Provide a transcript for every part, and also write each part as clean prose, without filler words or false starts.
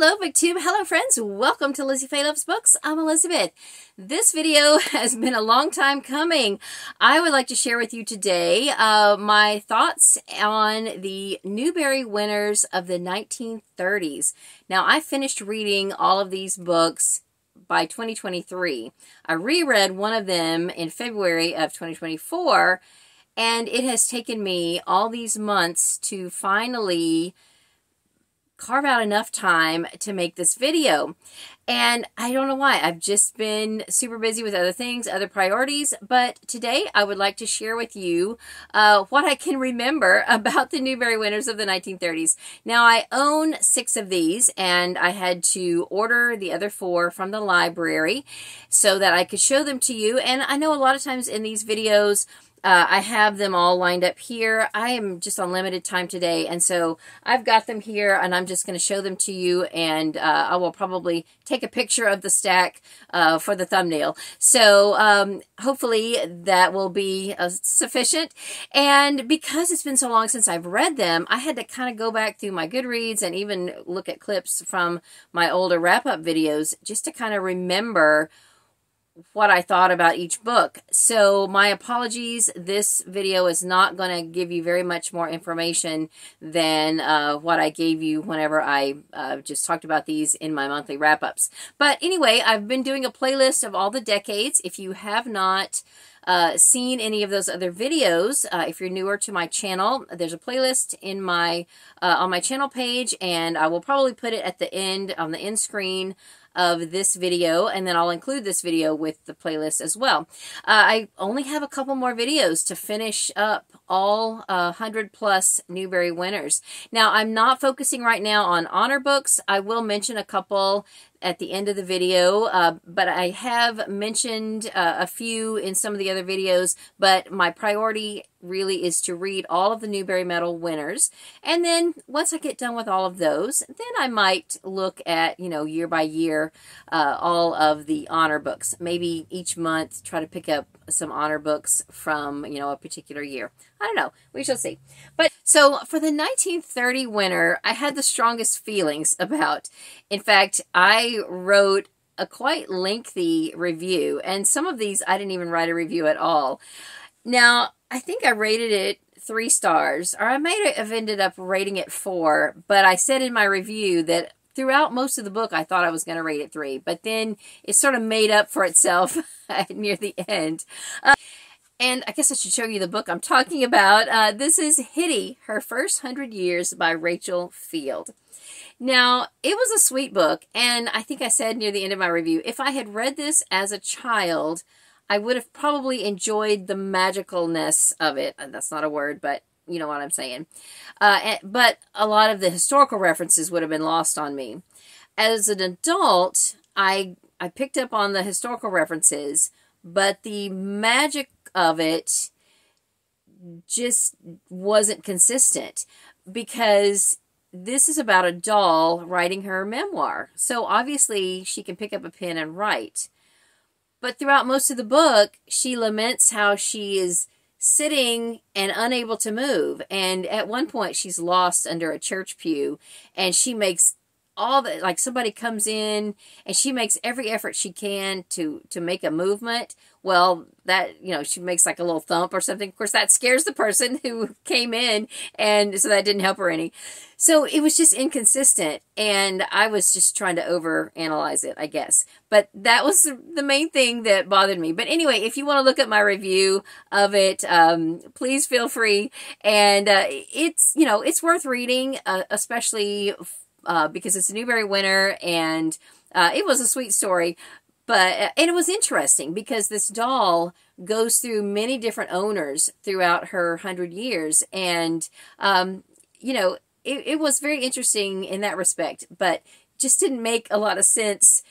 Hello BookTube, hello friends, welcome to Lizziefaye Loves Books. I'm Elizabeth. This video has been a long time coming. I would like to share with you today my thoughts on the Newbery Winners of the 1930s. Now, I finished reading all of these books by 2023. I reread one of them in February of 2024, and it has taken me all these months to finally carve out enough time to make this video. And I don't know why. I've just been super busy with other things, other priorities. But today I would like to share with you what I can remember about the Newbery Winners of the 1930s. Now, I own 6 of these, and I had to order the other 4 from the library so that I could show them to you. And I know a lot of times in these videos, I have them all lined up here. I am just on limited time today, and so I've got them here, and I'm just going to show them to you, and I will probably take a picture of the stack for the thumbnail. So hopefully that will be sufficient. And because it's been so long since I've read them, I had to kind of go back through my Goodreads and even look at clips from my older wrap-up videos just to kind of remember what I thought about each book. So my apologies, this video is not going to give you very much more information than what I gave you whenever I just talked about these in my monthly wrap-ups. But anyway, I've been doing a playlist of all the decades. If you have not seen any of those other videos, if you're newer to my channel, there's a playlist in my on my channel page, and I will probably put it at the end, on the end screen of this video, and then I'll include this video with the playlist as well. I only have a couple more videos to finish up all 100+ Newbery Winners. Now, I'm not focusing right now on honor books. I will mention a couple at the end of the video, but I have mentioned a few in some of the other videos, but my priority really is to read all of the Newbery Medal winners. And then once I get done with all of those, then I might look at, you know, year by year, all of the honor books. Maybe each month try to pick up some honor books from, you know, a particular year. I don't know. We shall see. But so for the 1930 winner, I had the strongest feelings about. In fact, I wrote a quite lengthy review, and some of these I didn't even write a review at all. Now, I think I rated it 3 stars, or I may have ended up rating it 4, but I said in my review that throughout most of the book, I thought I was going to rate it 3, but then it sort of made up for itself near the end. And I guess I should show you the book I'm talking about. This is Hitty, Her First 100 Years by Rachel Field. Now, it was a sweet book, and I think I said near the end of my review, if I had read this as a child, I would have probably enjoyed the magicalness of it. That's not a word, but you know what I'm saying. But a lot of the historical references would have been lost on me. As an adult, I picked up on the historical references, but the magic of it just wasn't consistent, because this is about a doll writing her memoir. So obviously she can pick up a pen and write. But throughout most of the book, she laments how she is sitting and unable to move. And at one point, she's lost under a church pew, and she makes all the, like, somebody comes in and she makes every effort she can to make a movement. Well, that, you know, she makes like a little thump or something. Of course, that scares the person who came in, and so that didn't help her any. So it was just inconsistent, and I was just trying to overanalyze it, I guess. But that was the main thing that bothered me. But anyway, if you want to look at my review of it, please feel free. And it's, you know, it's worth reading, especially because it's a Newbery winner, and it was a sweet story. But, and it was interesting because this doll goes through many different owners throughout her 100 years. And, you know, it was very interesting in that respect, but just didn't make a lot of sense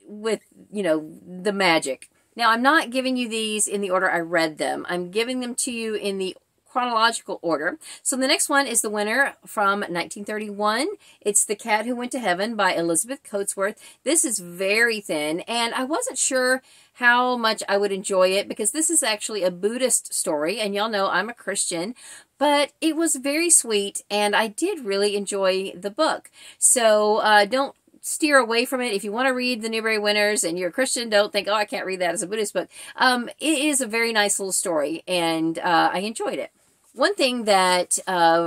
with, you know, the magic. Now, I'm not giving you these in the order I read them. I'm giving them to you in the chronological order. So the next one is the winner from 1931. It's The Cat Who Went to Heaven by Elizabeth Coatsworth. This is very thin, and I wasn't sure how much I would enjoy it because this is actually a Buddhist story, and y'all know I'm a Christian, but it was very sweet, and I did really enjoy the book. So don't steer away from it. If you want to read the Newbery Winners and you're a Christian, don't think, oh, I can't read that as a Buddhist book. It is a very nice little story, and I enjoyed it. One thing that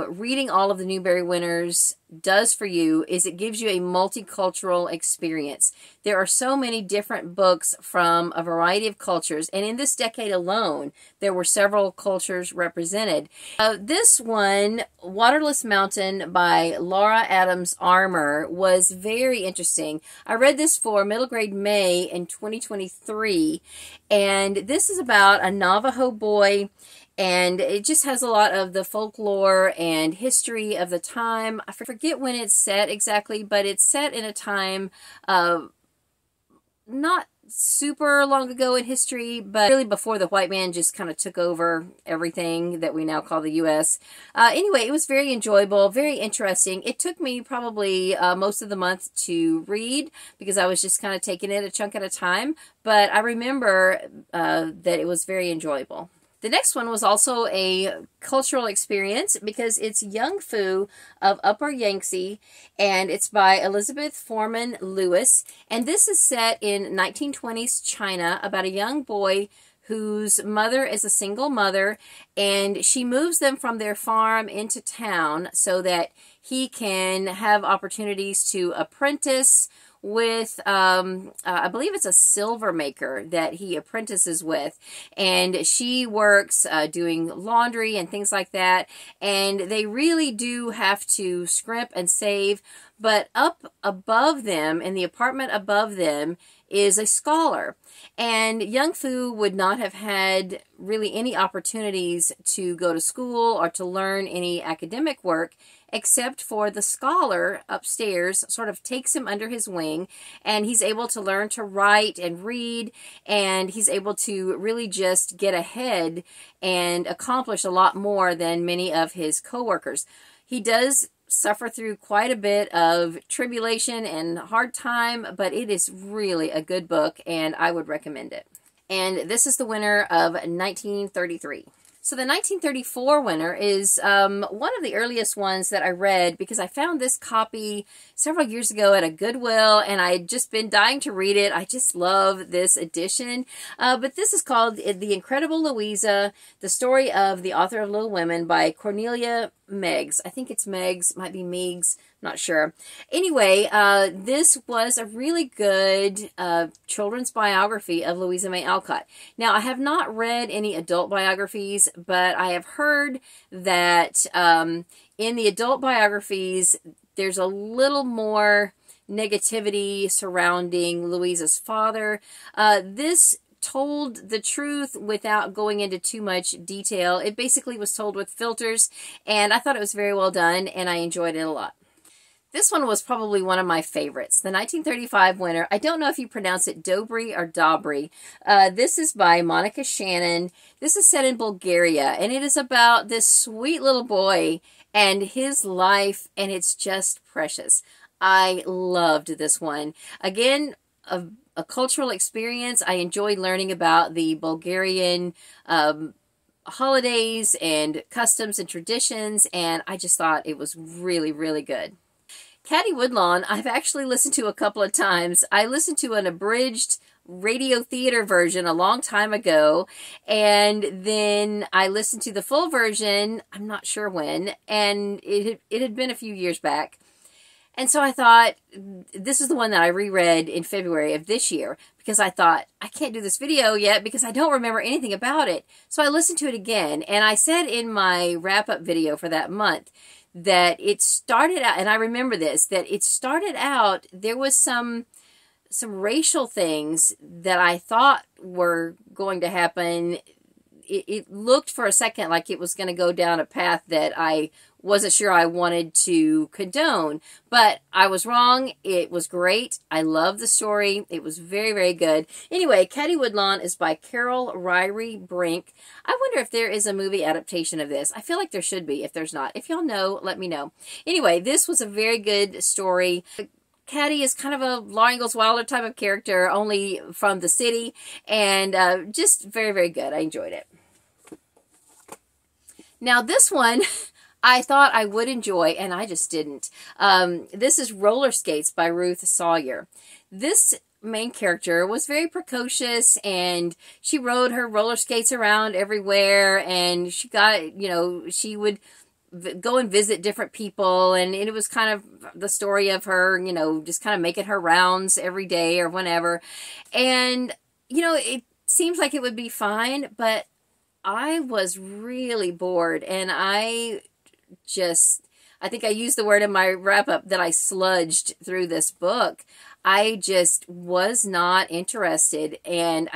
reading all of the Newbery Winners does for you is it gives you a multicultural experience. There are so many different books from a variety of cultures, and in this decade alone, there were several cultures represented. This one, Waterless Mountain by Laura Adams Armour, was very interesting. I read this for middle grade May in 2023, and this is about a Navajo boy, and it just has a lot of the folklore and history of the time. I forget when it's set exactly, but it's set in a time not super long ago in history, but really before the white man just kind of took over everything that we now call the U.S. Anyway, it was very enjoyable, very interesting. It took me probably most of the month to read because I was just kind of taking it a chunk at a time, but I remember that it was very enjoyable. The next one was also a cultural experience because it's Young Fu of Upper Yangtze, and it's by Elizabeth Forman Lewis. And this is set in 1920s China about a young boy whose mother is a single mother, and she moves them from their farm into town so that he can have opportunities to apprentice with, I believe it's a silver maker that he apprentices with, and she works doing laundry and things like that, and they really do have to scrimp and save, but up above them, in the apartment above them, is a scholar, and Young Fu would not have had really any opportunities to go to school or to learn any academic work except for the scholar upstairs sort of takes him under his wing, and he's able to learn to write and read, and he's able to really just get ahead and accomplish a lot more than many of his coworkers. He does suffer through quite a bit of tribulation and hard time, but it is really a good book, and I would recommend it. And this is the winner of 1933. So the 1934 winner is one of the earliest ones that I read because I found this copy several years ago at a Goodwill, and I had just been dying to read it. I just love this edition. But this is called The Incredible Louisa, the story of the author of Little Women by Cornelia Meigs. I think it's Meigs, might be Meigs, not sure. Anyway, this was a really good children's biography of Louisa May Alcott. Now, I have not read any adult biographies, but I have heard that in the adult biographies, there's a little more negativity surrounding Louisa's father. This told the truth without going into too much detail. It basically was told with filters, and I thought it was very well done, and I enjoyed it a lot. This one was probably one of my favorites. The 1935 winner, I don't know if you pronounce it Dobry or Dobry. This is by Monica Shannon. This is set in Bulgaria, and it is about this sweet little boy and his life, and it's just precious. I loved this one. Again, a cultural experience. I enjoyed learning about the Bulgarian holidays and customs and traditions, and I just thought it was really, really good. Caddie Woodlawn, I've actually listened to a couple of times. I listened to an abridged radio theater version a long time ago, and then I listened to the full version, I'm not sure when, and it had been a few years back. And so I thought, this is the one that I reread in February of this year, because I thought, I can't do this video yet because I don't remember anything about it. So I listened to it again, and I said in my wrap-up video for that month that it started out, and I remember this, that it started out, there was some racial things that I thought were going to happen it looked for a second like it was going to go down a path that I wasn't sure I wanted to condone, but I was wrong. It was great. I love the story. It was very, very good. Anyway, Caddie Woodlawn is by Carol Ryrie Brink. I wonder if there is a movie adaptation of this. I feel like there should be. If there's not, if y'all know, let me know. Anyway, this was a very good story. Caddie is kind of a Laura Ingalls Wilder type of character, only from the city, and just very, very good. I enjoyed it. Now, this one I thought I would enjoy, and I just didn't. This is Roller Skates by Ruth Sawyer. This main character was very precocious, and she rode her roller skates around everywhere, and she got, you know, she would go and visit different people, and it was kind of the story of her, you know, just kind of making her rounds every day or whenever. And, you know, it seems like it would be fine, but I was really bored, and I think I used the word in my wrap-up that I sludged through this book. I just was not interested, and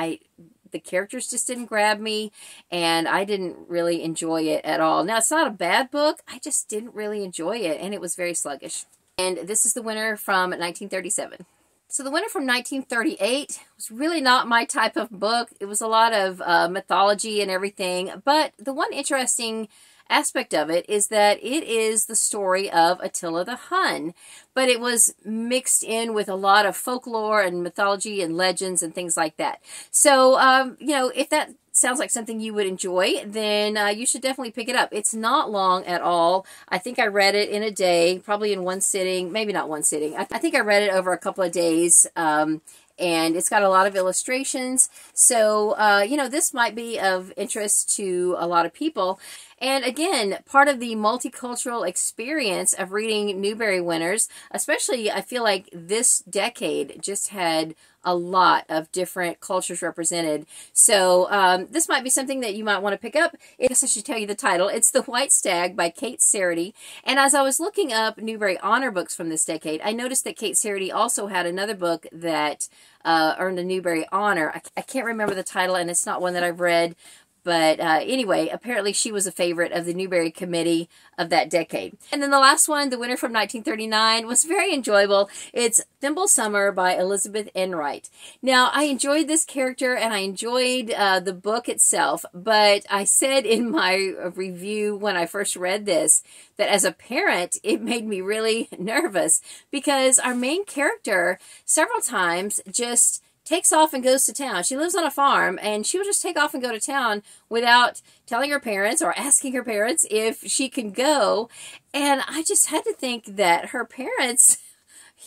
the characters just didn't grab me, and I didn't really enjoy it at all. Now, it's not a bad book. I just didn't really enjoy it, and it was very sluggish. And this is the winner from 1937. So the winner from 1938 was really not my type of book. It was a lot of mythology and everything, but the one interesting aspect of it is that it is the story of Attila the Hun, but it was mixed in with a lot of folklore and mythology and legends and things like that. So, you know, if that sounds like something you would enjoy, then you should definitely pick it up. It's not long at all. I think I read it in a day, probably in one sitting, maybe not one sitting. I think I read it over a couple of days, and it's got a lot of illustrations. So, you know, this might be of interest to a lot of people. And again, part of the multicultural experience of reading Newbery Winners, especially I feel like this decade just had a lot of different cultures represented. So this might be something that you might want to pick up. I guess I should tell you the title. It's The White Stag by Kate Seredy. And as I was looking up Newbery Honor books from this decade, I noticed that Kate Seredy also had another book that earned a Newbery Honor. I can't remember the title, and it's not one that I've read. But anyway, apparently she was a favorite of the Newbery Committee of that decade. And then the last one, the winner from 1939, was very enjoyable. It's Thimble Summer by Elizabeth Enright. Now, I enjoyed this character, and I enjoyed the book itself, but I said in my review when I first read this that as a parent, it made me really nervous because our main character several times just takes off and goes to town. She lives on a farm, and she will just take off and go to town without telling her parents or asking her parents if she can go. And I just had to think that her parents,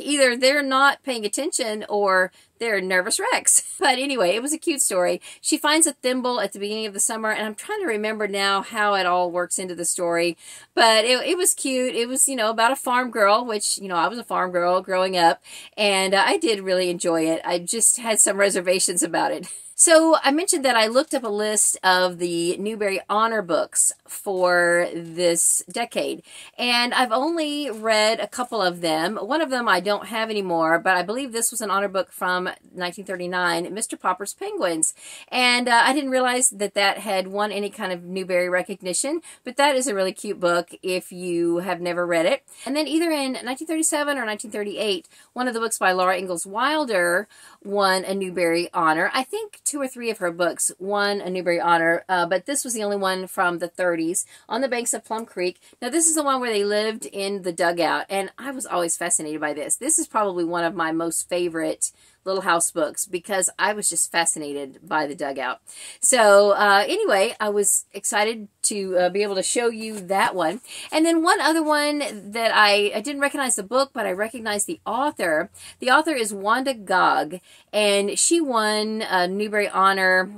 either they're not paying attention or they're nervous wrecks. But anyway, it was a cute story. She finds a thimble at the beginning of the summer, and I'm trying to remember now how it all works into the story. But it was cute. It was, you know, about a farm girl, which, you know, I was a farm girl growing up, and I did really enjoy it. I just had some reservations about it. So I mentioned that I looked up a list of the Newbery Honor books for this decade, and I've only read a couple of them. One of them I don't have anymore, but I believe this was an honor book from 1939, Mr. Popper's Penguins. And I didn't realize that that had won any kind of Newbery recognition, but that is a really cute book if you have never read it. And then either in 1937 or 1938, one of the books by Laura Ingalls Wilder won a Newbery Honor. I think 2 or 3 of her books won a Newbery Honor, but this was the only one from the 30s, On the Banks of Plum Creek. Now, this is the one where they lived in the dugout, and I was always fascinated by this. This is probably one of my most favorite Little House books because I was just fascinated by the dugout. So anyway, I was excited to be able to show you that one. And then one other one that I didn't recognize the book, but I recognized the author. The author is Wanda Gog, and she won a Newbery Honor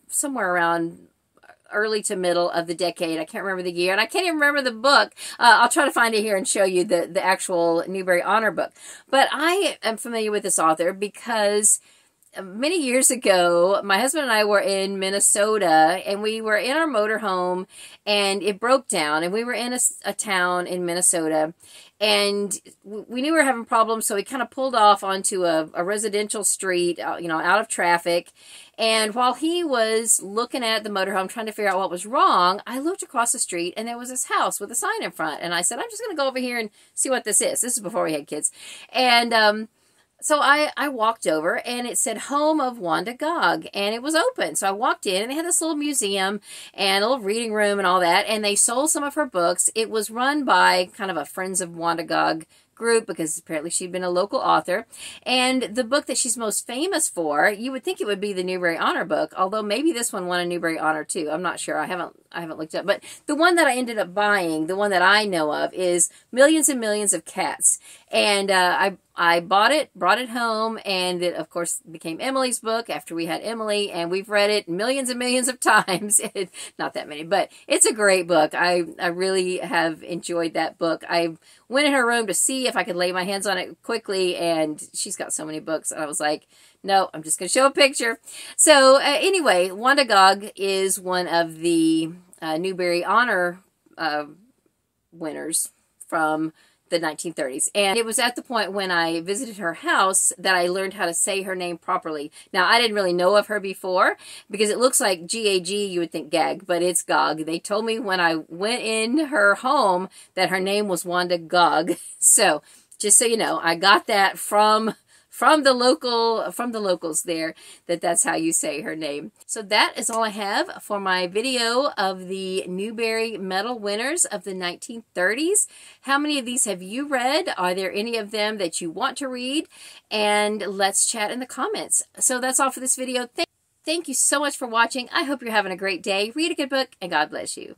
somewhere around early to middle of the decade. I can't remember the year, and I can't even remember the book. I'll try to find it here and show you the actual Newbery Honor book. But I am familiar with this author because many years ago, my husband and I were in Minnesota, and we were in our motorhome, and it broke down, and we were in a town in Minnesota, and we knew we were having problems, so we kind of pulled off onto a residential street, you know, out of traffic. And while he was looking at the motorhome, trying to figure out what was wrong, I looked across the street, and there was this house with a sign in front. And I said, I'm just going to go over here and see what this is. This is before we had kids. And so I walked over, and it said Home of Wanda Gog, and it was open. So I walked in, and they had this little museum and a little reading room and all that, and they sold some of her books. It was run by kind of a Friends of Wanda Gog group, because apparently she'd been a local author. And the book that she's most famous for, you would think it would be the Newbery Honor book, although maybe this one won a Newbery Honor too. I'm not sure. I haven't looked up. But the one that I ended up buying, the one that I know of, is Millions and Millions of Cats. And I bought it, brought it home, and it, of course, became Emily's book after we had Emily, and we've read it millions and millions of times. Not that many, but it's a great book. I really have enjoyed that book. I went in her room to see if I could lay my hands on it quickly, and she's got so many books, and I was like, no, I'm just going to show a picture. So anyway, Wanda Gog is one of the Newbery Honor winners from the 1930s. And it was at the point when I visited her house that I learned how to say her name properly. Now, I didn't really know of her before, because it looks like G-A-G, you would think gag, but it's Gog. They told me when I went in her home that her name was Wanda Gog. So, just so you know, I got that from the locals there, that's how you say her name. So that is all I have for my video of the Newbery Medal winners of the 1930s. How many of these have you read? Are there any of them that you want to read? And let's chat in the comments. So that's all for this video. Thank you so much for watching. I hope you're having a great day. Read a good book, and God bless you.